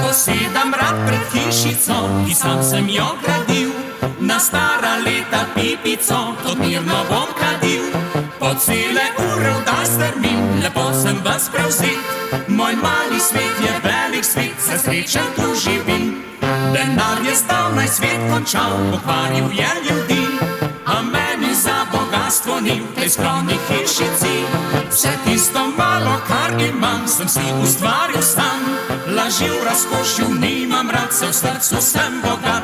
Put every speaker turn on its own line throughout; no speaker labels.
Posedam rad pred hišico, ki sam sem jo gradil, na stara leta pipico, tot mirno bom kadil. Po cele ure vdaj strmim, lepo sem vas prevzet, moj mali svet je velik svet, se srečen tu živim. Denar je zdavnaj svet končal, pokvaril je ljudi, a meni za bogatstvo ni v tej skromni hišici. Vse tisto malo, kar imam, sem si ustvaril sam, laži v razkošju nimam rad, se v srcu sem bogat.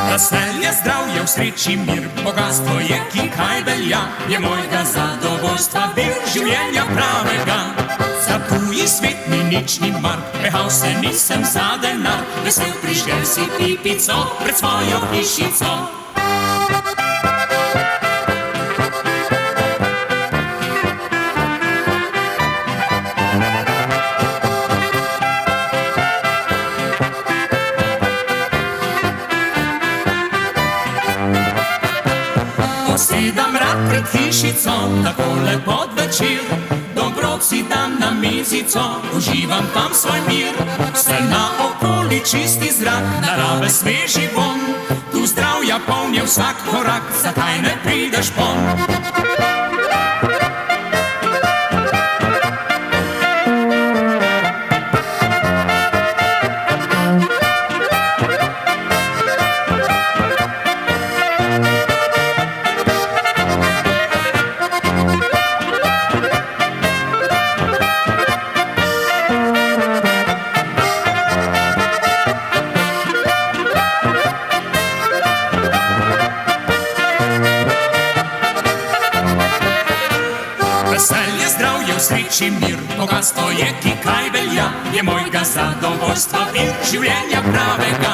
Veselje, zdravje, v sreči mir, bogatstvo je, ki kaj velja, je mojega zadovoljstva vir življenja pravega. Za tuji svet mi nič ni mar, pehal se nisem za denar, vesel prižgel si pipico pred svojo hišico. Posedam rad pred hišico, takole pod večer, dobrot si dam na mizico, uživam tam svoj mir. Vse naokoli čisti zrak, narave sveži vonj, tu zdravja poln je vsak korak, zakaj ne prideš pon? Veselje, zdravje, v sreči mir, bogatstvo je, ki kaj velja, je mojega zadovoljstva vir življenja pravega.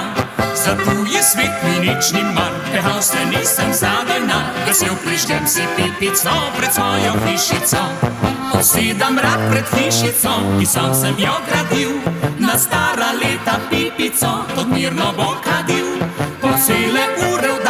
Za tuji svet mi nič ni mar, pehal se nisem za denar, vesel prižgem si pipico pred svojo hišico. Posedam rad pred hišico, ki sam sem jo gradil, na stara leta pipico, tot mirno bom kadil. Po cele ure